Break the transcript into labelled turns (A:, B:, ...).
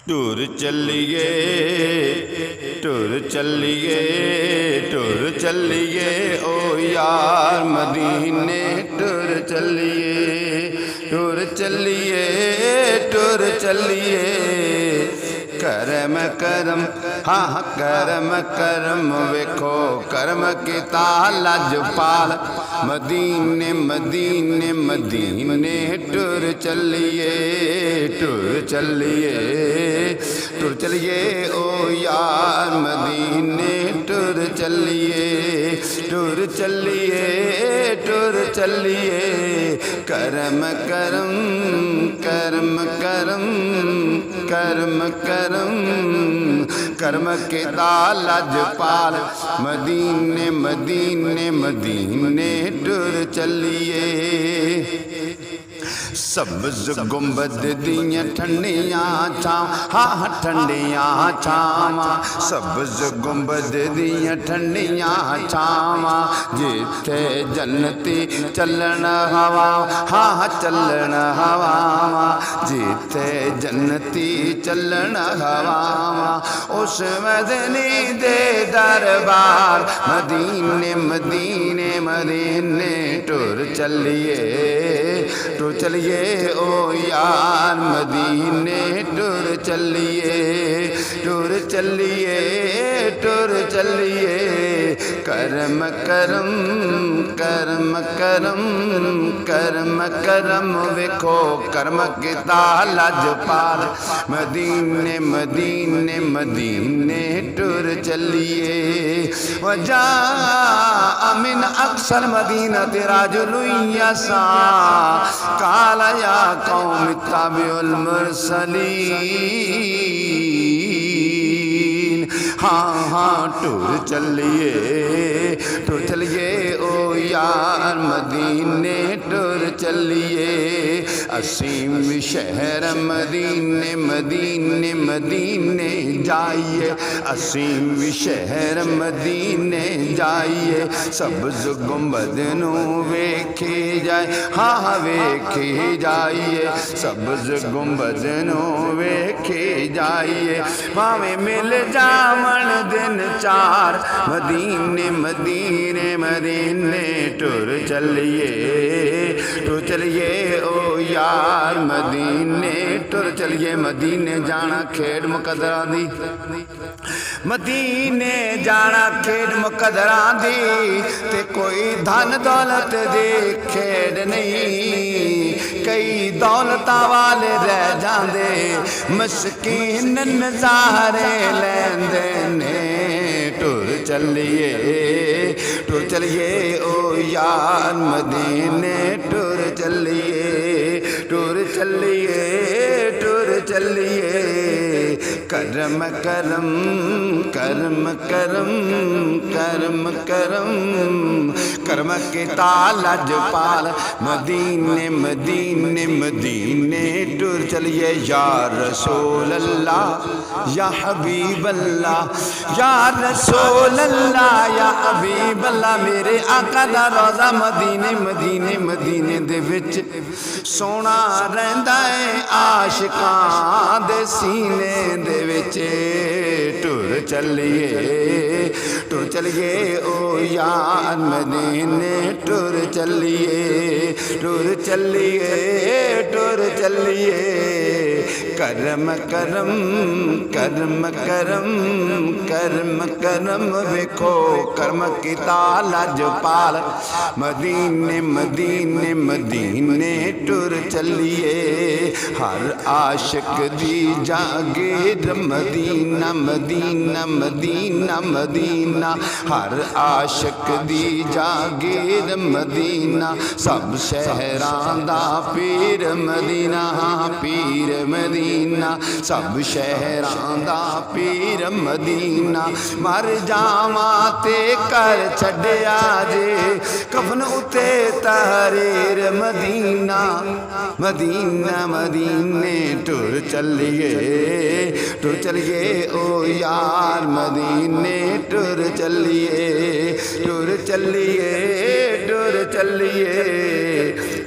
A: tour चलिए tour चलिए tour चलिए ओ यार मदीने टूर चलिए टूर चलिए टूर चलिए करम करम हाँ करम करम वेखो करम की लजपाल मदीने मदीने मदीने टूर चलिए टूर चलिए टूर चलिए ओ यार मदीने टूर चलिए टूर चलिए टूर चलिए करम करम करम करम करम करम करम के लजपाल मदीने मदीने मदीने टूर चलिए सब्ज़ गुंबद दियां ठंडियां छां हाँ ठंडियां छावां सब्ज़ गुंबद दियां ठंडियां छावां जिथे जन्नती चलन हवा हाँ चलन हवावां जिथे जन्नती चलन हवावां उस मदनी दे दरबार मदीने मदीने मदीने टुर चलिए टुर चलिए ओ यार मदीने टुर चलिए टुर चलिए टुर चलिए करम करम करम करम करम करम वेखो करम किता लजपाल मदीने मदीने मदीने टुर चलिए वजा अमिन अक्सर मदीना तेरा जुलुया सा काला या कौम ताबिउल मुरसलीन हाँ हाँ टूर चलिए ओ यार मदीने टूर चलिए असीम शहर मदीने मदीने मदीने जाइए असीम शहर मदीने जाइए सब्ज़ गुंबद नू वेखे जाए हाँ वेखे जाइए सब्ज़ गुंबद नू वेखे जाइए भावें मिल जावन दिन चार मदीने मदीने मदीने टुर चलिए ओ यार मदीने टुर चलिए मदीने जाना खेड मुकदरा दी मदीने जाना खेड मुकदरा दी ते कोई धन दौलत दे खेड नहीं कई दौलत वाले रह जांदे मस्कीन नज़ारे लैंदे ने टुर चलिए ओ यार मदीने टुर चलिए टुर चलिए करम करम करम करम करम करम करम के लजपाल मदीने मदीने मदीने टुर चलिए या रसूल अल्लाह या हबीब अल्लाह या रसूल अल्लाह या हबीब अल्लाह मेरे आका दा रोज़ा मदीने मदीने मदीने दे विच सोना रहिंदा है आशिकां दे सीने दे विच टुर चलिए ओ यार मदीने टुर चलिए करम करम करम करम करम करम वेखो करम किता लजपाल मदीने मदीने मदीने टुर चलिए हर आशिक दी जागीर मदीना मदीना मदीना मदीना हर आशिक दी जागीर मदीना सब शहरां दा पीर मदीना पीर मदीना सब शहरां दा पीर मदीना मर जावा ते कर छड्या जे कफन उते तहरीर मदीना मदीना मदीने टुर चलिए ओ यार मदीने टुर चलिए